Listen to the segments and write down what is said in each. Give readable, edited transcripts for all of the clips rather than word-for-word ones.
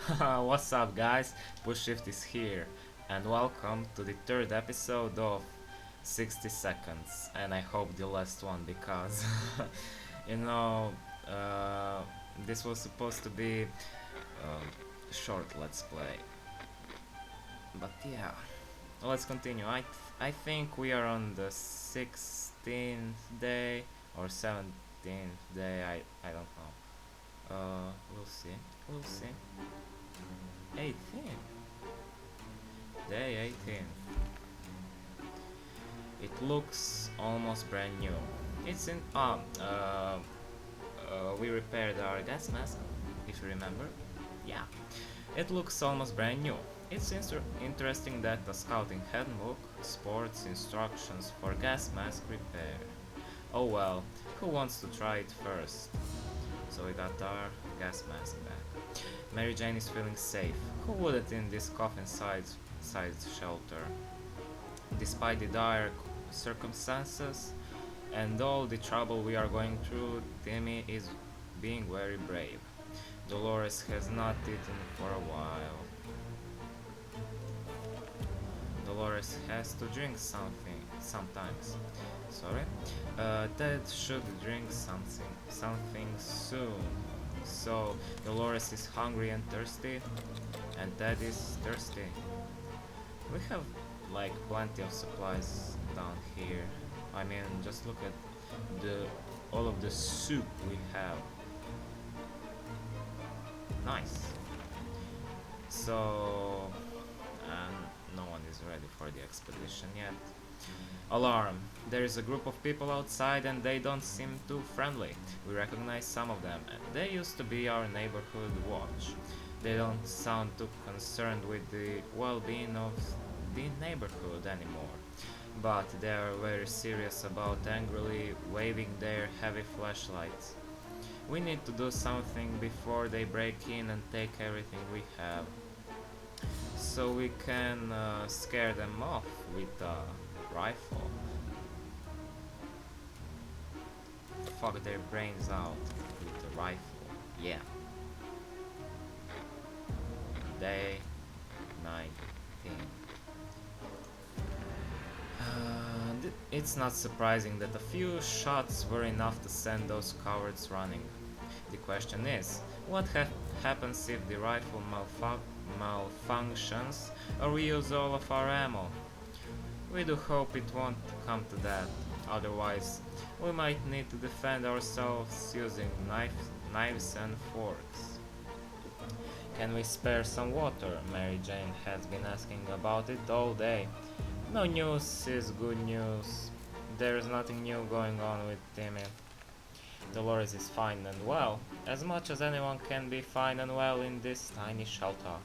What's up, guys? Push Shift is here, and welcome to the third episode of 60 Seconds. And I hope the last one because, you know, uh, this was supposed to be a short Let's Play. But yeah, let's continue. I think we are on the 16th day or 17th day. I don't know. We'll see. We'll see. 18. Day 18. It looks almost brand new. It's in. We repaired our gas mask, if you remember. Yeah. It looks almost brand new. It's interesting that the scouting handbook sports instructions for gas mask repair. Oh well, who wants to try it first? So we got our gas mask back. Mary Jane is feeling safe. Who wouldn't in this coffin-sized shelter? Despite the dire circumstances and all the trouble we are going through, Timmy is being very brave. Dolores has not eaten for a while. Dolores has to drink something sometimes. Sorry. Ted should drink something soon. So Dolores is hungry and thirsty, and Ted is thirsty. We have like plenty of supplies down here. I mean, just look at the all of the soup we have. Nice. So, and no one is ready for the expedition yet. Alarm! There is a group of people outside and they don't seem too friendly. We recognize some of them. They used to be our neighborhood watch. They don't sound too concerned with the well-being of the neighborhood anymore. But they are very serious about angrily waving their heavy flashlights. We need to do something before they break in and take everything we have. So we can scare them off with a rifle. Fuck their brains out with a rifle. Yeah. Day 19. It's not surprising that a few shots were enough to send those cowards running. The question is, what happens if the rifle malfunctions or we use all of our ammo? We do hope it won't come to that, otherwise we might need to defend ourselves using knives and forks. Can we spare some water? Mary Jane has been asking about it all day. No news is good news. There's nothing new going on with Timmy. Dolores is fine and well, as much as anyone can be fine and well in this tiny shelter.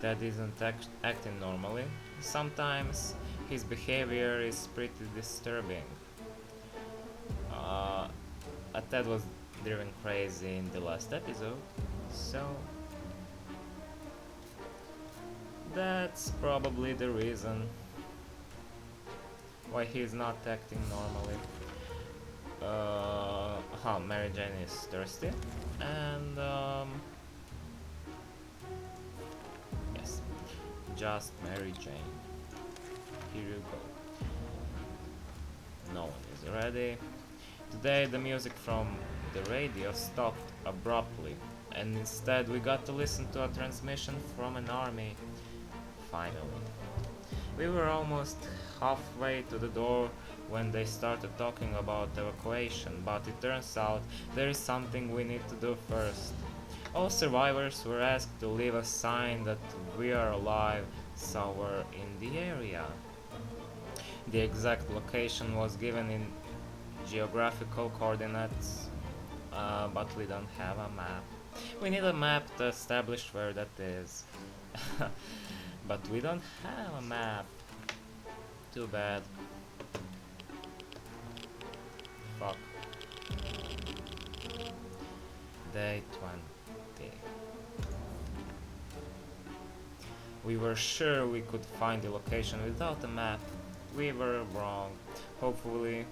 Ted isn't acting normally. Sometimes his behavior is pretty disturbing. Uh, Ted was driven crazy in the last episode, so that's probably the reason why he's not acting normally. Mary Jane is thirsty, and yes, just Mary Jane. Here you go. No one is ready. Today the music from the radio stopped abruptly, and instead we got to listen to a transmission from an army. Finally. We were almost halfway to the door when they started talking about evacuation, but it turns out there is something we need to do first. All survivors were asked to leave a sign that we are alive somewhere in the area. The exact location was given in geographical coordinates, but we don't have a map. We need a map to establish where that is. But we don't have a map. Too bad. Fuck. Day 20. We were sure we could find the location without a map. We were wrong. Hopefully,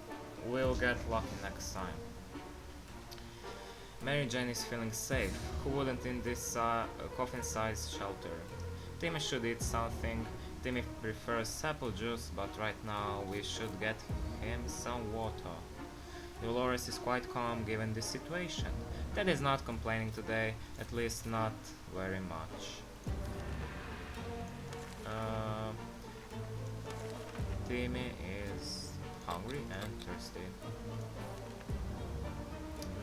we'll get lucky next time. Mary Jane is feeling safe. Who wouldn't in this coffin-sized shelter? Timmy should eat something. Timmy prefers apple juice, but right now we should get him some water. Dolores is quite calm given this situation. Ted is not complaining today, at least not very much. Uh, Timmy is hungry and thirsty.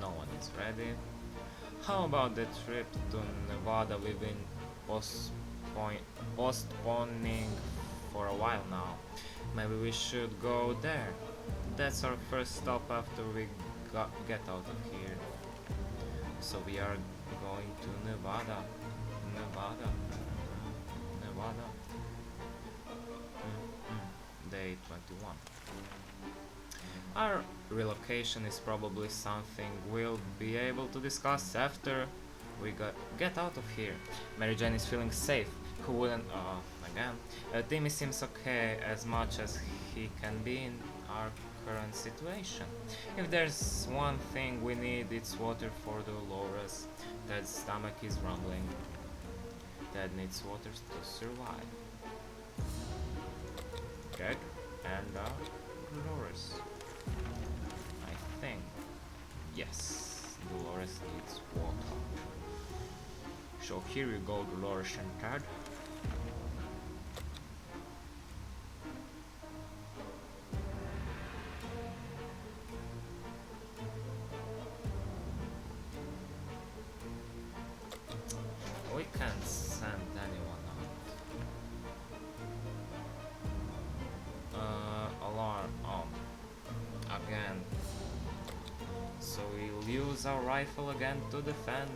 No one is ready. How about the trip to Nevada we've been postponing for a while now? Maybe we should go there. That's our first stop after we get out of here. So we are going to Nevada. Nevada. Nevada. Day 21. Our relocation is probably something we'll be able to discuss after we get out of here. Mary Jane is feeling safe. Who wouldn't? Again. Timmy seems okay as much as he can be in our current situation. If there's one thing we need, it's water for Dolores. Ted's stomach is rumbling. Ted needs water to survive. Jack and Dolores. I think. Yes, Dolores needs water. So here you go, Dolores and Ted. We can't send anyone out. Alarm on. Again. So we'll use our rifle again to defend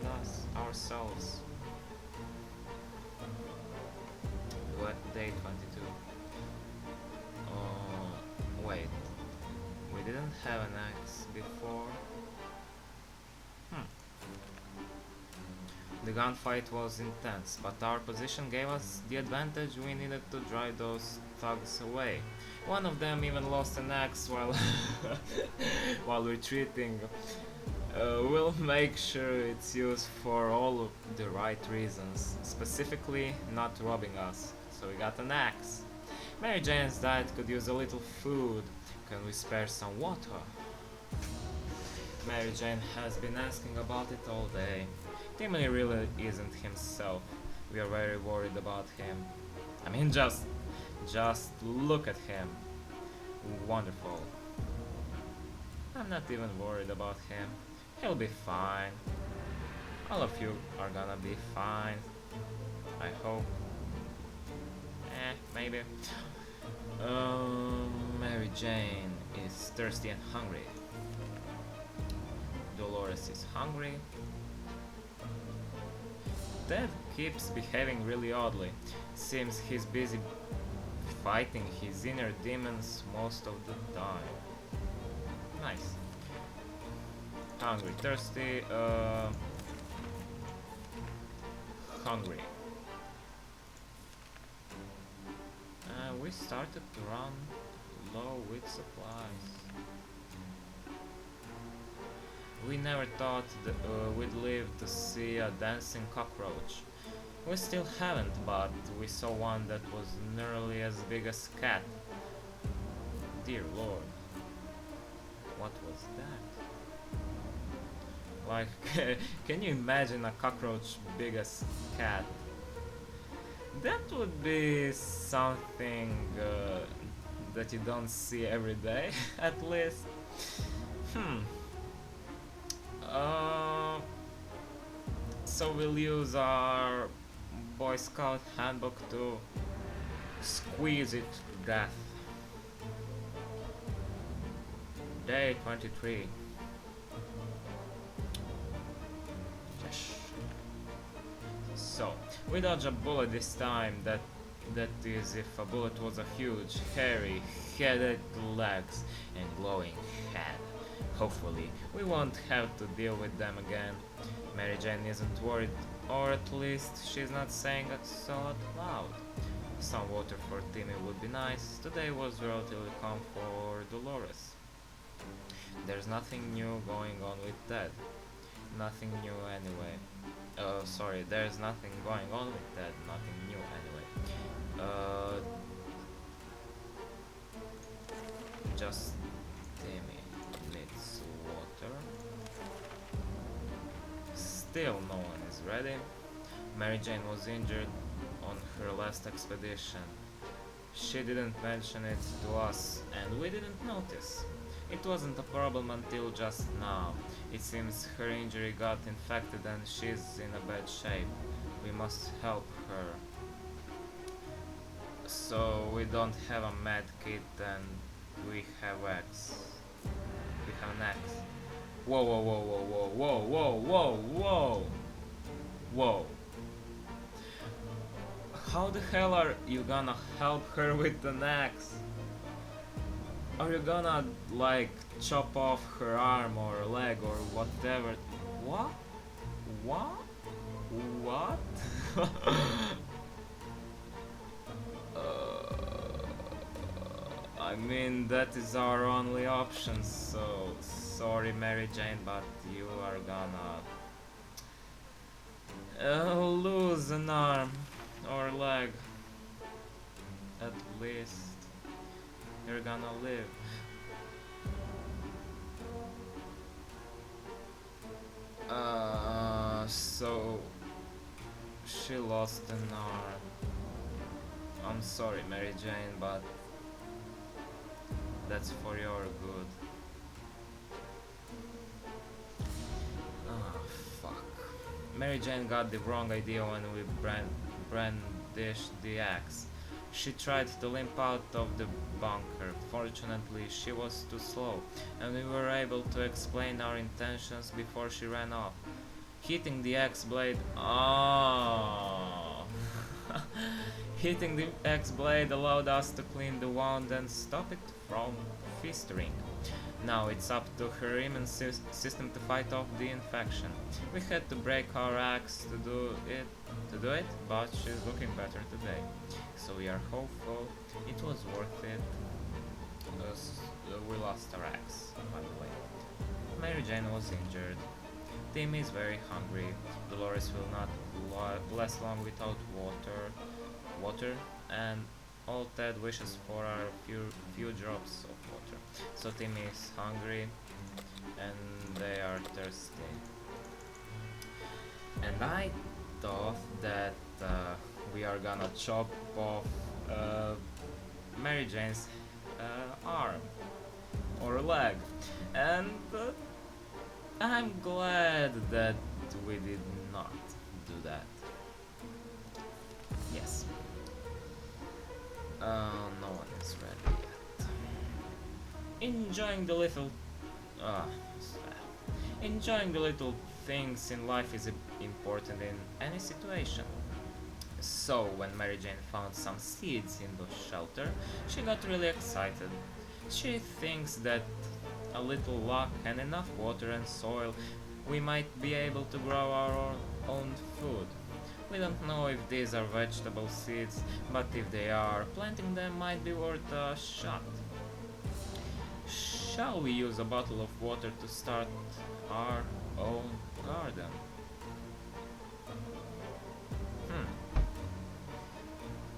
ourselves. What day 22? Wait. We didn't have an axe before. The gunfight was intense, but our position gave us the advantage we needed to drive those thugs away. One of them even lost an axe while while retreating. We'll make sure it's used for all of the right reasons, specifically not robbing us. So we got an axe. Mary Jane's diet could use a little food. Can we spare some water? Mary Jane has been asking about it all day. Timmy really isn't himself. We are very worried about him. I mean, just look at him. Wonderful. I'm not even worried about him. He'll be fine. All of you are gonna be fine. I hope. Maybe. Mary Jane is thirsty and hungry. Dolores is hungry. Ted keeps behaving really oddly. Seems he's busy fighting his inner demons most of the time. Nice. Hungry, thirsty, hungry. We started to run low with supplies. We never thought that we'd live to see a dancing cockroach. We still haven't, but we saw one that was nearly as big as a cat. Dear Lord. What was that? Like, can you imagine a cockroach big as a cat? That would be something that you don't see every day, at least. So we'll use our Boy Scout handbook to squeeze it to death. Day 23. Yes. So, we dodge a bullet this time. That is if a bullet was a huge, hairy, headed legs and glowing head. Hopefully, we won't have to deal with them again. Mary Jane isn't worried, or at least she's not saying it so out loud. Some water for Timmy would be nice. Today was relatively calm for Dolores. There's nothing new going on with Ted. Nothing new anyway. Sorry, there's nothing going on with that. Nothing new anyway. Uh, just Timmy needs water. Still no one is ready. Mary Jane was injured on her last expedition. She didn't mention it to us, and we didn't notice. It wasn't a problem until just now. It seems her injury got infected and she's in a bad shape. We must help her. So we don't have a med kit and we have X. We have an X. Whoa, whoa, whoa, whoa, whoa, whoa, whoa, whoa, whoa. How the hell are you gonna help her with an axe? Are you gonna, like, chop off her arm or leg or whatever? What? What? What? I mean, that is our only option, so sorry Mary Jane, but you are gonna lose an arm or leg. At least you're gonna live. So she lost an arm. I'm sorry, Mary Jane, but that's for your good. Ah, fuck. Mary Jane got the wrong idea when we brandished the axe. She tried to limp out of the bunker. Fortunately, she was too slow, and we were able to explain our intentions before she ran off. Hitting the axe blade. Oh. Hitting the axe blade allowed us to clean the wound and stop it from festering. Now it's up to her immune system to fight off the infection. We had to break our axe to do it, but she's looking better today. So we are hopeful it was worth it. We lost our axe, by the way. Mary Jane was injured. Tim is very hungry. Dolores will not last long without water, and all Ted wishes for are few drops of water. So Tim is hungry, and they are thirsty. And I thought that we are gonna chop off Mary Jane's arm or leg, and I'm glad that we did not do that. Yes. No one is ready yet. Enjoying the little enjoying the little things in life is important in any situation. So when Mary Jane found some seeds in the shelter, she got really excited. She thinks that a little luck and enough water and soil, we might be able to grow our own food. We don't know if these are vegetable seeds, but if they are, planting them might be worth a shot. Shall we use a bottle of water to start our own garden?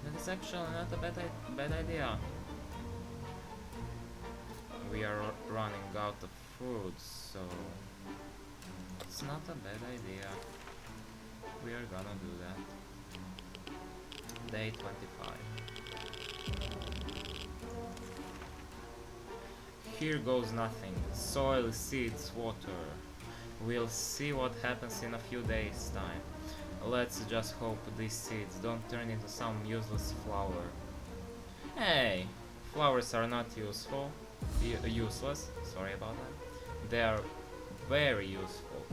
That is actually not a bad idea. We are running out of food, so it's not a bad idea. We are gonna do that. Day 25. Here goes nothing. Soil, seeds, water. We'll see what happens in a few days' time. Let's just hope these seeds don't turn into some useless flower. Hey! Flowers are not useless. Sorry about that. They are very useful.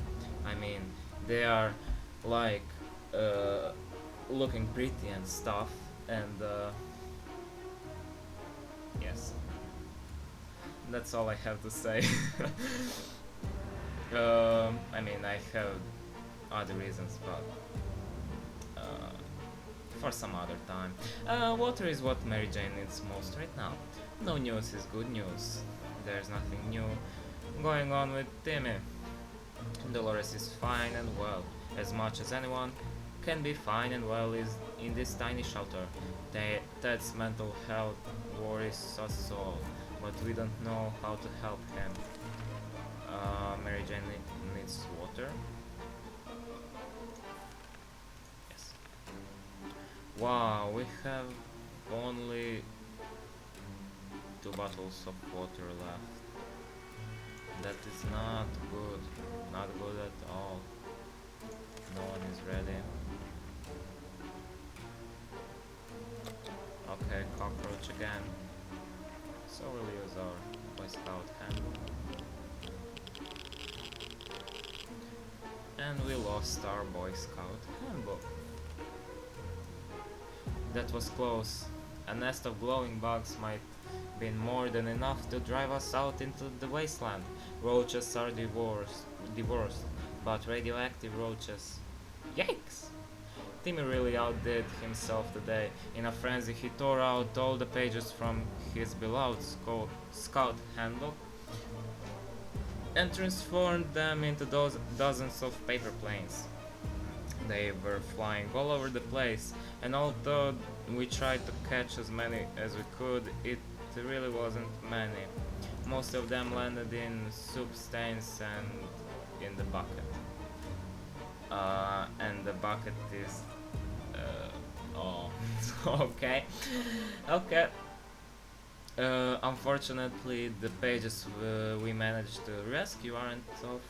I mean, they are like looking pretty and stuff, and yes, that's all I have to say. I mean, I have other reasons, but for some other time. Water is what Mary Jane needs most right now. No news is good news. There's nothing new going on with Timmy. Dolores is fine and well, as much as anyone can be fine and well is in this tiny shelter. Ted's mental health worries us all, but we don't know how to help him. Mary Jane needs water. Yes. Wow, we have only 2 bottles of water left. That is not good. Not good at all. No one is ready. Okay, cockroach again. So we'll use our Boy Scout handbook. And we lost our Boy Scout handbook. That was close. A nest of glowing bugs might been more than enough to drive us out into the wasteland. Roaches are divorced, but radioactive roaches. Yikes! Timmy really outdid himself today. In a frenzy, he tore out all the pages from his beloved Scout handbook and transformed them into those dozens of paper planes. They were flying all over the place, and although we tried to catch as many as we could, it really wasn't many. Most of them landed in soup stains and in the bucket. And the bucket is... oh, okay. Okay. Unfortunately, the pages we managed to rescue aren't of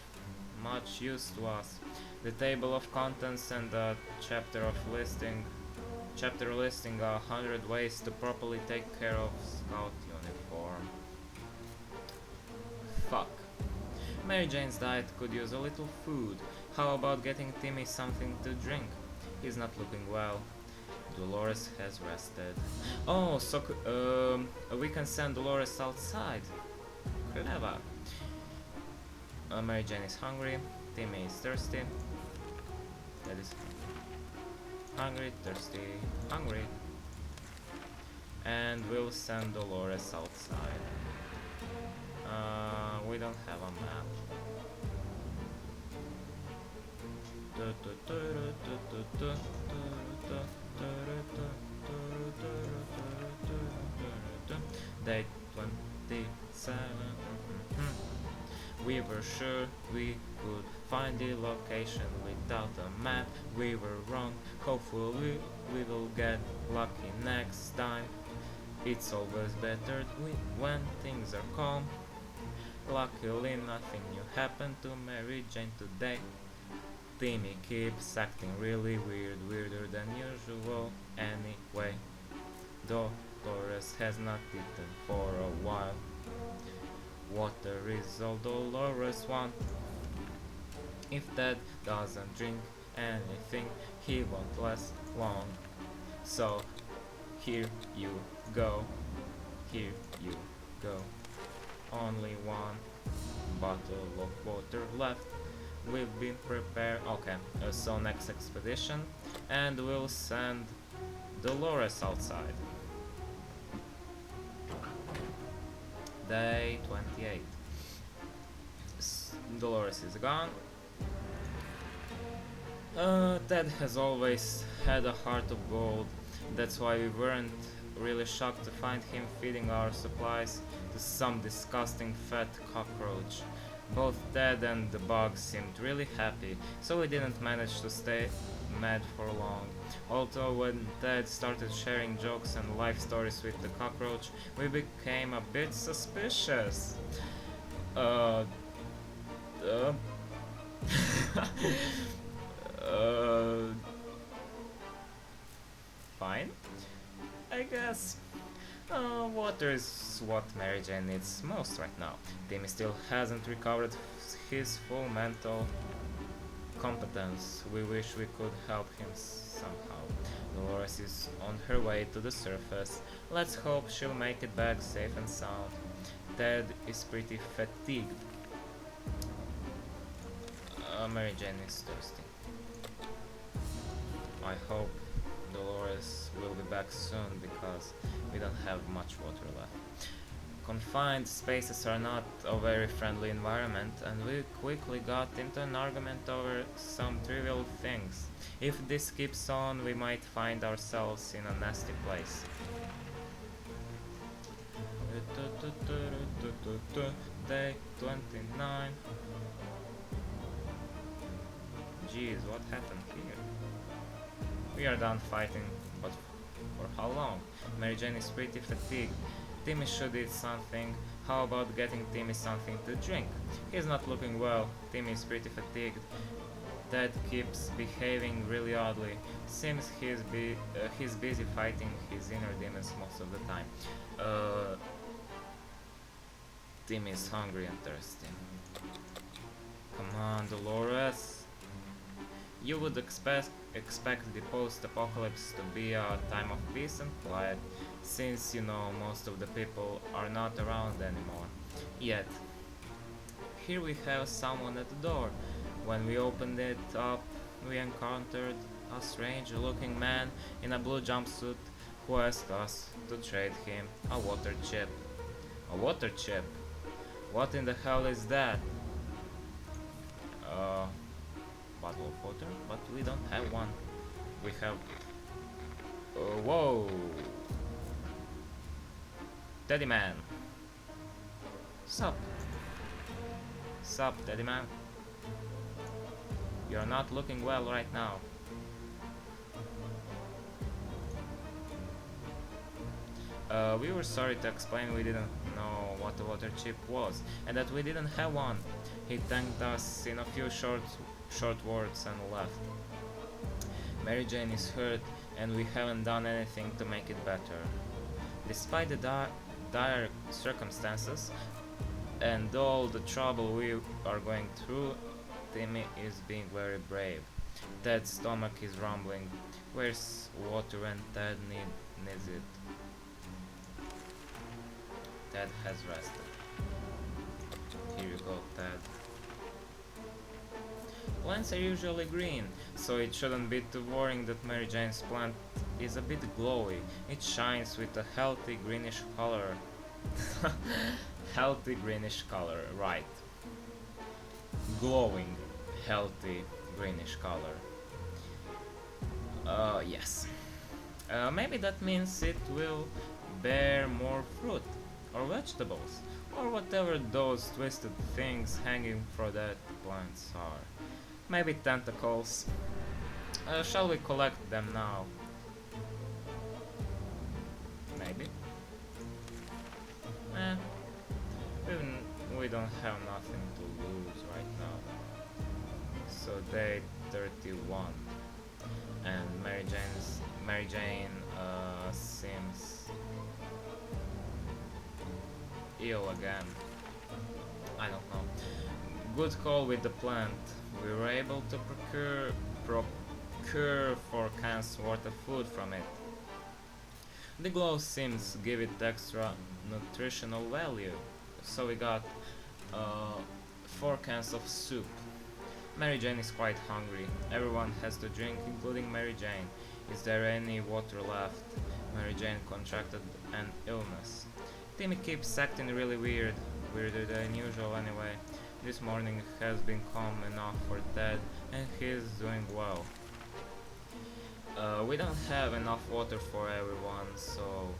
much use to us. The table of contents and the chapter listing 100 ways to properly take care of Scout uniform. Fuck. Mary Jane's diet could use a little food. How about getting Timmy something to drink? He's not looking well. Dolores has rested. Oh, so we can send Dolores outside. Clever. Mary Jane is hungry. Timmy is thirsty. That is hungry, thirsty, hungry. And we'll send Dolores outside. We don't have a map. Day 27. We were sure we could find the location without a map. We were wrong. Hopefully we will get lucky next time. It's always better when things are calm. Luckily nothing new happened to Mary Jane today. Timmy keeps acting really weird, weirder than usual anyway. Dolores has not eaten for a while. Water is all Dolores wants. If Dad doesn't drink anything, he won't last long. So, here you go. Here you go. Only one bottle of water left. We've been prepared. Okay, so next expedition, and we'll send Dolores outside. Day 28. Dolores is gone. Ted has always had a heart of gold. That's why we weren't really shocked to find him feeding our supplies to some disgusting fat cockroach. Both Ted and the bug seemed really happy, so we didn't manage to stay mad for long. Although when Ted started sharing jokes and life stories with the cockroach, we became a bit suspicious. Uh... uh, fine, I guess. Water is what Mary Jane needs most right now. Timmy still hasn't recovered his full mental competence. We wish we could help him somehow. Dolores is on her way to the surface. Let's hope she'll make it back safe and sound. Ted is pretty fatigued. Mary Jane is thirsty. I hope Dolores will be back soon because we don't have much water left. Confined spaces are not a very friendly environment, and we quickly got into an argument over some trivial things. If this keeps on, we might find ourselves in a nasty place. Day 29. Jeez, what happened here? We are done fighting, but for how long? Mary Jane is pretty fatigued. Timmy should eat something. How about getting Timmy something to drink? He's not looking well. Timmy is pretty fatigued. Dad keeps behaving really oddly. Seems he's busy fighting his inner demons most of the time. Timmy is hungry and thirsty. Come on, Dolores. You would expect the post-apocalypse to be a time of peace and quiet, since you know most of the people are not around anymore. Yet, here we have someone at the door. When we opened it up, we encountered a strange-looking man in a blue jumpsuit who asked us to trade him a water chip. A water chip? What in the hell is that? Bottle of water, but we don't have one. We have... whoa! Teddy man! Sup? Sup, Teddy man? You're not looking well right now. We were sorry to explain we didn't know what a water chip was, and that we didn't have one. He thanked us in a few short words and left. Mary Jane is hurt, and we haven't done anything to make it better. Despite the dire circumstances and all the trouble we are going through, Timmy is being very brave. Ted's stomach is rumbling. Where's water when Ted needs it? Ted has rested. Here you go, Ted. Plants are usually green, so it shouldn't be too worrying that Mary Jane's plant is a bit glowy. It shines with a healthy greenish color. Healthy greenish color, right. Glowing, healthy greenish color. Yes. Maybe that means it will bear more fruit, or vegetables, or whatever those twisted things hanging from that plants are. Maybe tentacles. Shall we collect them now? Maybe. We don't have nothing to lose right now. So day 31, and Mary Jane seems ill again. I don't know. Good call with the plant. We were able to procure 4 cans worth of food from it. The glow seems to give it extra nutritional value, so we got 4 cans of soup. Mary Jane is quite hungry. Everyone has to drink, including Mary Jane. Is there any water left? Mary Jane contracted an illness. Timmy keeps acting really weird, weirder than usual anyway. This morning has been calm enough for Ted, and he's doing well. We don't have enough water for everyone, so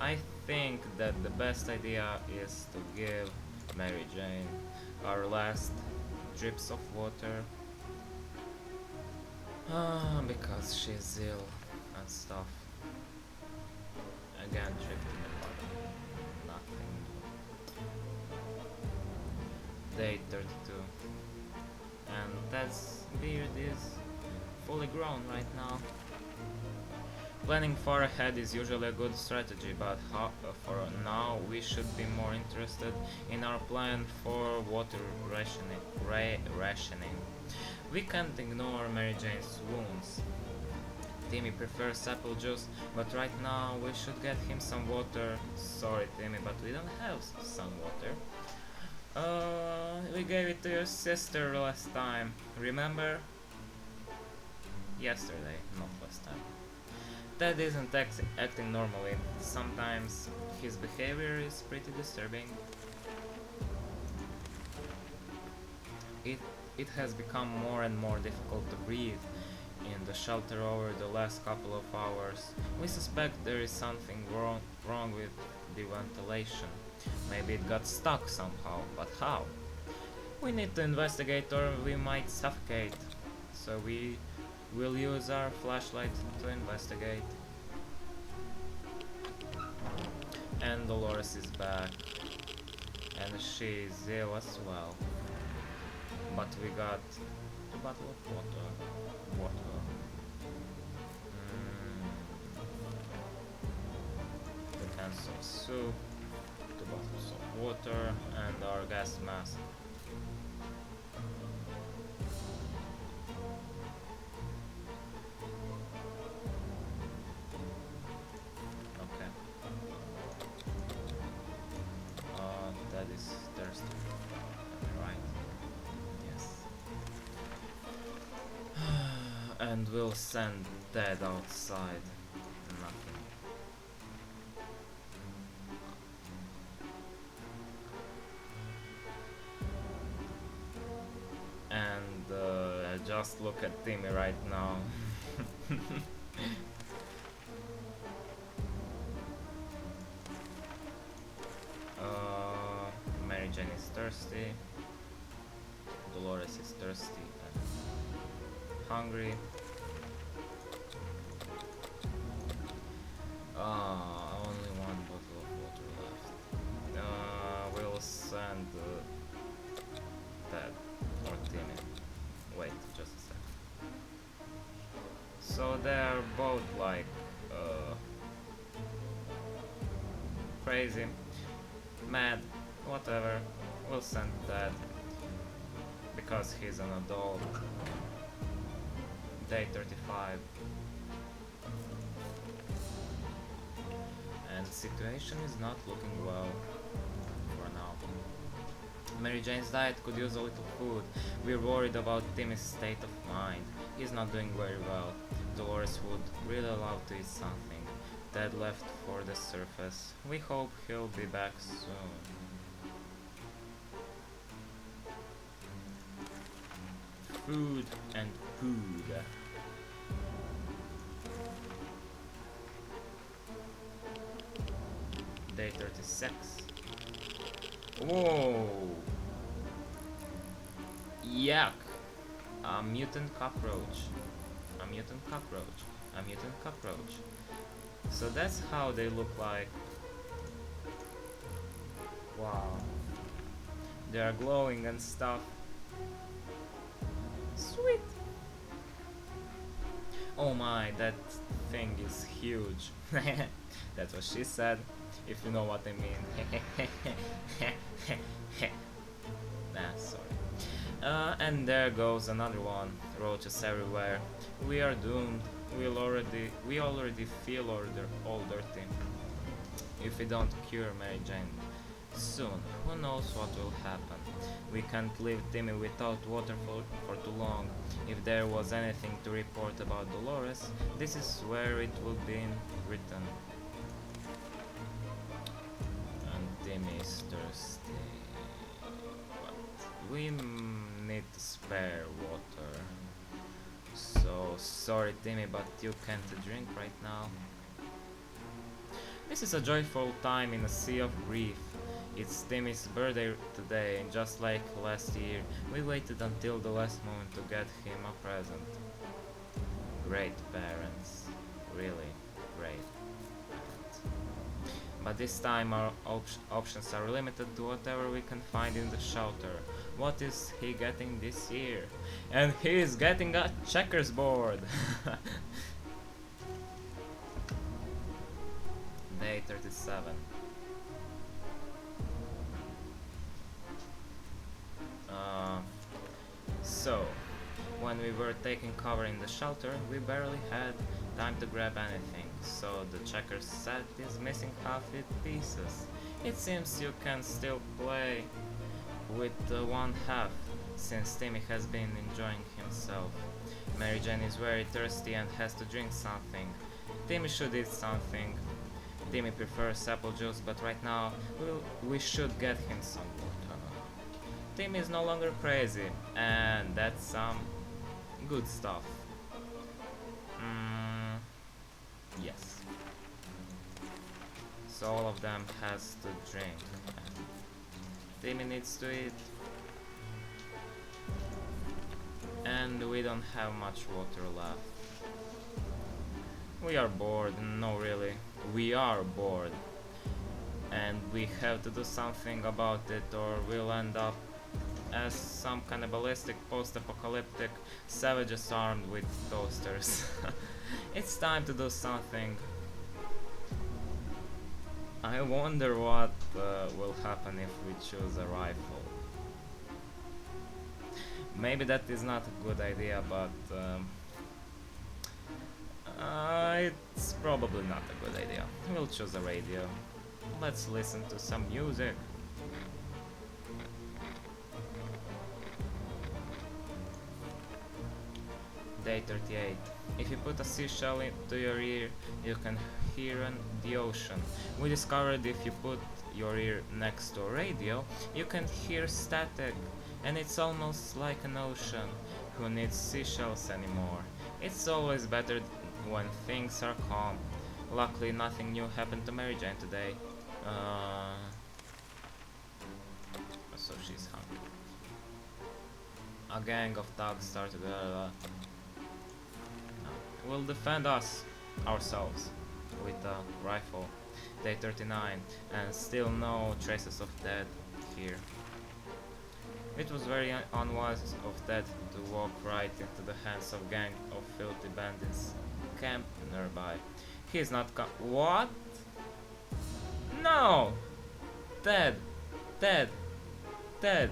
I think that the best idea is to give Mary Jane our last drips of water, because she's ill and stuff. Again, drifting apart. Nothing. Day 32. And Ted's beard is fully grown right now. Planning far ahead is usually a good strategy, but for now we should be more interested in our plan for water rationing. We can't ignore Mary Jane's wounds. Timmy prefers apple juice, but right now we should get him some water. Sorry Timmy, but we don't have some water. We gave it to your sister last time, remember? Yesterday, not last time. Ted isn't acting normally. Sometimes his behavior is pretty disturbing. It, it has become more and more difficult to breathe in the shelter over the last couple of hours. We suspect there is something wrong with the ventilation. Maybe it got stuck somehow, but how? We need to investigate or we might suffocate. So we will use our flashlight to investigate. And Dolores is back. And she is ill as well. But we got a bottle of water. The cans of soup, the bottles of water, and our gas mask. Okay. That is thirsty. Am I right? Yes. And we'll send Ted outside. Nothing. And just look at Timmy right now. Mary Jane is thirsty. Dolores is thirsty and hungry. Only one bottle of water left. We'll send Ted or Timmy. Wait, just a sec. So they're both like crazy, mad, whatever. We'll send Ted because he's an adult. Day 35. And the situation is not looking well for now. Mary Jane's diet could use a little food. We're worried about Timmy's state of mind. He's not doing very well. Dolores would really love to eat something. Ted left for the surface. We hope he'll be back soon. Food and food. Day 36. Whoa! Yuck! A mutant cockroach. A mutant cockroach. A mutant cockroach. So that's how they look like. Wow. They are glowing and stuff. Sweet! Oh my, that thing is huge. That's what she said, if you know what I mean. Sorry. And there goes another one. Roaches everywhere. We are doomed. We already feel all dirty. If we don't cure Mary Jane soon, who knows what will happen. We can't leave Timmy without water for too long. If there was anything to report about Dolores, this is where it would be written. And Timmy is thirsty. But we need to spare water. So sorry Timmy, but you can't drink right now. This is a joyful time in a sea of grief. It's Timmy's birthday today, and just like last year, we waited until the last moment to get him a present. Great parents. Really great parents. But this time our options are limited to whatever we can find in the shelter. What is he getting this year? And he is getting a checkers board! Day 37. So, when we were taking cover in the shelter, we barely had time to grab anything, so the checkers set is missing half its pieces. It seems you can still play with one half, since Timmy has been enjoying himself. Mary Jane is very thirsty and has to drink something. Timmy should eat something. Timmy prefers apple juice, but right now we should get him some water. Timmy is no longer crazy, and that's some good stuff. Yes. So all of them has to drink. Timmy needs to eat. And we don't have much water left. We are bored. No, really. We are bored. And we have to do something about it, or we'll end up as some cannibalistic post-apocalyptic savages armed with toasters. It's time to do something. I wonder what will happen if we choose a rifle. Maybe that is not a good idea, but it's probably not a good idea. We'll choose a radio. Let's listen to some music. Day 38. If you put a seashell into your ear, you can hear the ocean. We discovered if you put your ear next to a radio, you can hear static, and it's almost like an ocean. Who needs seashells anymore? It's always better when things are calm. Luckily, nothing new happened to Mary Jane today. So she's hungry. A gang of thugs started. Will defend ourselves with a rifle. Day 39, and still no traces of dead here. It was very unwise of Ted to walk right into the hands of gang of filthy bandits camped nearby. He's not what? No! Ted! Ted! Ted!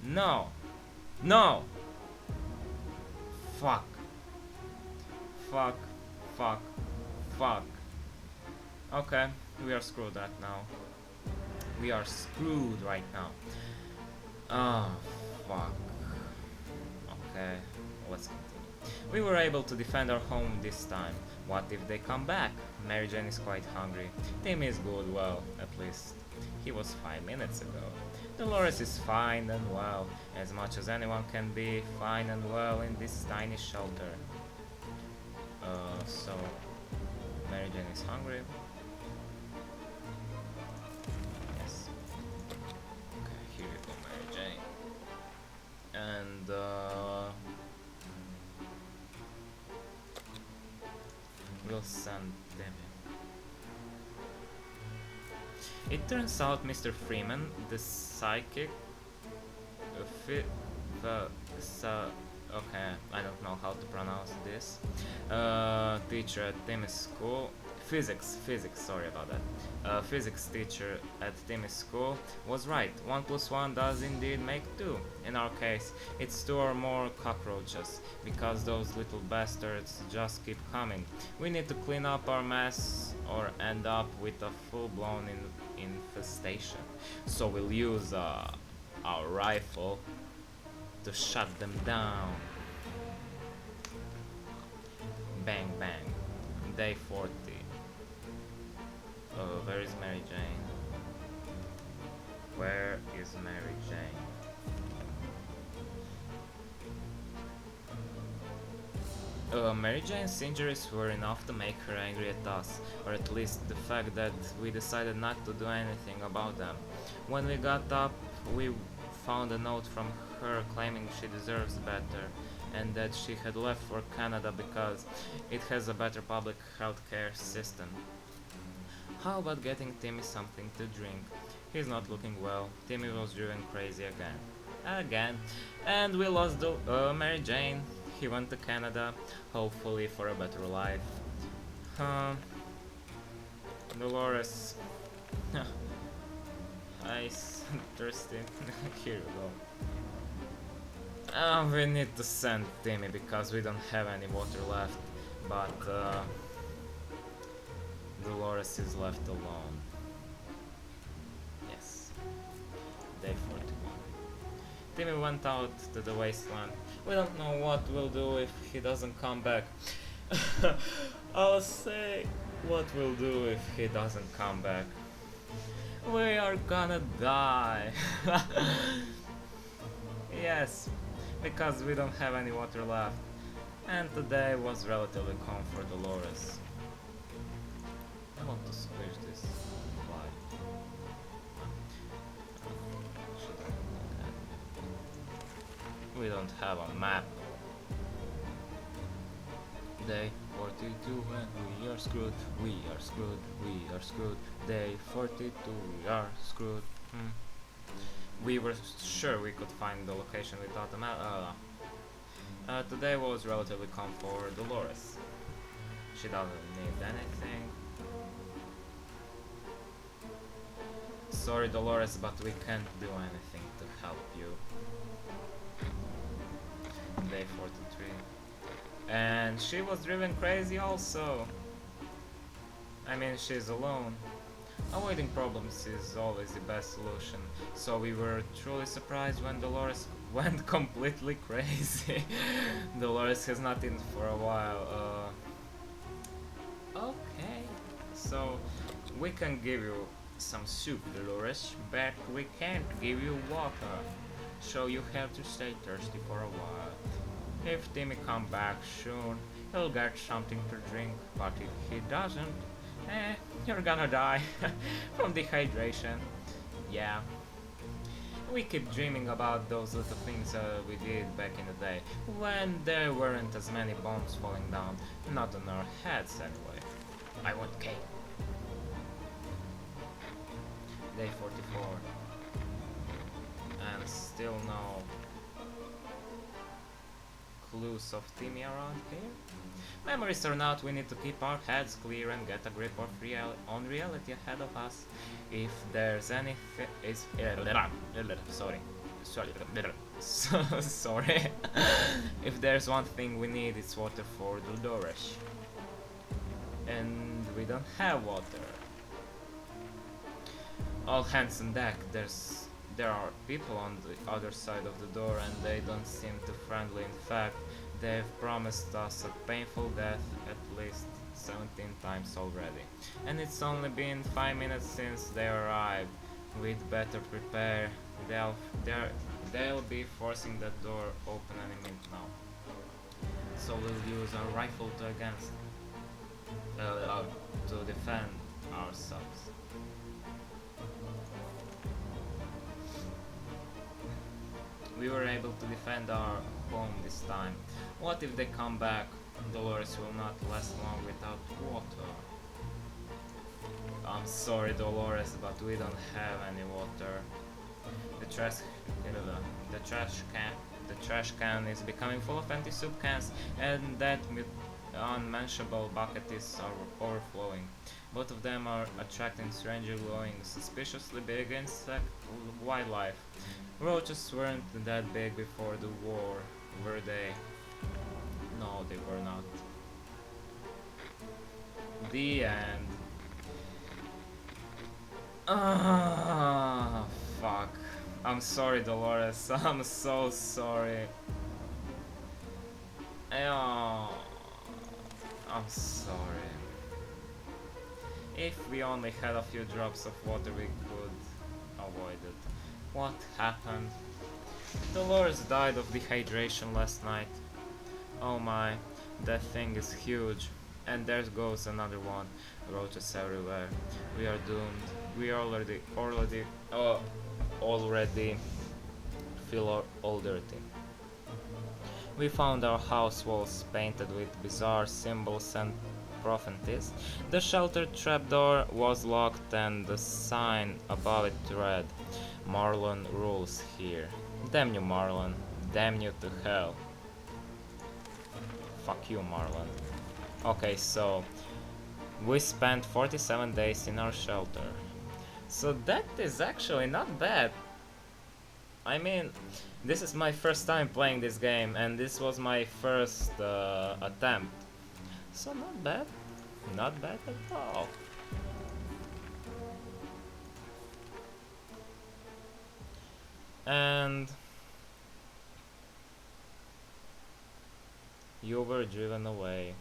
No! No! Fuck. Fuck. Fuck. Fuck. Okay, we are screwed right now. We are screwed right now. Oh, fuck. Okay, let's continue. We were able to defend our home this time. What if they come back? Mary Jane is quite hungry. Tim is good, well, at least he was 5 minutes ago. Dolores is fine and well, as much as anyone can be fine and well in this tiny shelter. So Mary Jane is hungry. Yes. Okay, here you go, Mary Jane. And we'll send them. It turns out Mr. Freeman, the psychic, okay, I don't know how to pronounce this, teacher at Timmy's school, physics, sorry about that, physics teacher at Timmy's school was right. 1 + 1 does indeed make 2. In our case, it's 2 or more cockroaches, because those little bastards just keep coming. We need to clean up our mess or end up with a full-blown infestation. So we'll use our rifle to shut them down. Bang bang. Day 40. Where is Mary Jane? Where is Mary Jane? Mary Jane's injuries were enough to make her angry at us, or at least the fact that we decided not to do anything about them. When we got up, we found a note from her claiming she deserves better and that she had left for Canada because it has a better public health care system. How about getting Timmy something to drink? He's not looking well. Timmy was driven crazy again. And we lost Mary Jane. He went to Canada, hopefully for a better life. Dolores. Ice, thirsty. Here we go. We need to send Timmy because we don't have any water left, but Dolores is left alone. Yes. Day 41. Timmy went out to the wasteland. We don't know what we'll do if he doesn't come back. I'll say what we'll do if he doesn't come back. We are gonna die. Yes, because we don't have any water left. And today was relatively calm for Dolores. I want to squish this fly. Should I look at? We don't have a map. Day 42 and we are screwed, we are screwed, we are screwed. Day 42, we are screwed. We were sure we could find the location without a map. Today was relatively calm for Dolores. She doesn't need anything. Sorry Dolores, but we can't do anything to help you. Day 43. And she was driven crazy also. I mean, she's alone. Avoiding problems is always the best solution, so we were truly surprised when Dolores went completely crazy. Dolores has not eaten for a while. Okay, so we can give you some soup, Dolores, but we can't give you water, so you have to stay thirsty for a while. If Timmy comes back soon, he'll get something to drink, but if he doesn't, you're gonna die from dehydration. Yeah. We keep dreaming about those little things we did back in the day, when there weren't as many bombs falling down, not on our heads anyway. I want cake. Day 44. And still no clues of Timmy around here? Memories or not, we need to keep our heads clear and get a grip of on reality ahead of us. If there's anything, sorry. If there's one thing we need, it's water for Dolores, and we don't have water. All hands on deck. There are people on the other side of the door, and they don't seem too friendly. In fact, they've promised us a painful death at least 17 times already. And it's only been 5 minutes since they arrived. We'd better prepare. They'll be forcing that door open any minute now. So we'll use our rifle to defend ourselves. We were able to defend our home this time. What if they come back? Dolores will not last long without water. I'm sorry, Dolores, but we don't have any water. The trash can is becoming full of empty soup cans, and that unmentionable bucket is overflowing. Both of them are attracting strangely glowing, suspiciously big insect wildlife. Roaches weren't that big before the war, were they? No, they were not. The end. Ah, fuck. I'm sorry, Dolores. I'm so sorry. Oh, I'm sorry. If we only had a few drops of water, we could avoid it. What happened? Dolores died of dehydration last night. Oh my, that thing is huge. And there goes another one. Roaches everywhere. We are doomed. We already feel all dirty. We found our house walls painted with bizarre symbols and profanities. The shelter trapdoor was locked and the sign above it read, "Marlon rules here." Damn you, Marlon. Damn you to hell. Fuck you, Marlon. Okay, so we spent 47 days in our shelter. So that is actually not bad. I mean, this is my first time playing this game, and this was my first attempt. So not bad. Not bad at all. And you were driven away.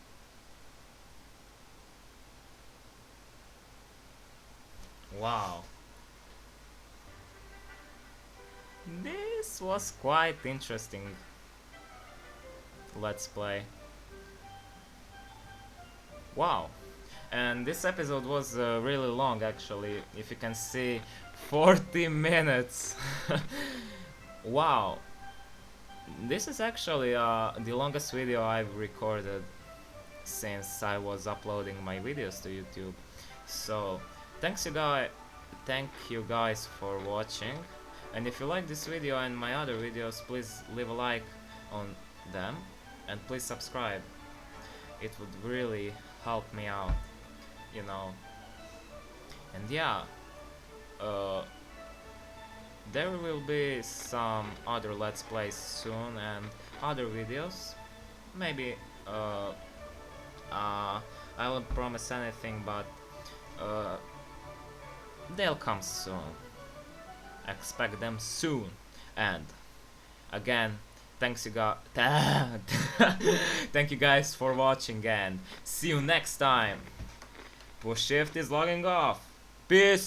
Wow. This was quite interesting. Let's play. Wow. And this episode was really long actually. If you can see, 40 minutes. Wow. This is actually the longest video I've recorded since I was uploading my videos to YouTube. So, thank you guys for watching. And if you like this video and my other videos, please leave a like on them and please subscribe. It would really help me out, you know. And yeah, uh, there will be some other let's plays soon and other videos. Maybe I won't promise anything, but they'll come soon. Expect them soon. And again, thank you guys for watching and see you next time. Push Shift is logging off. Peace.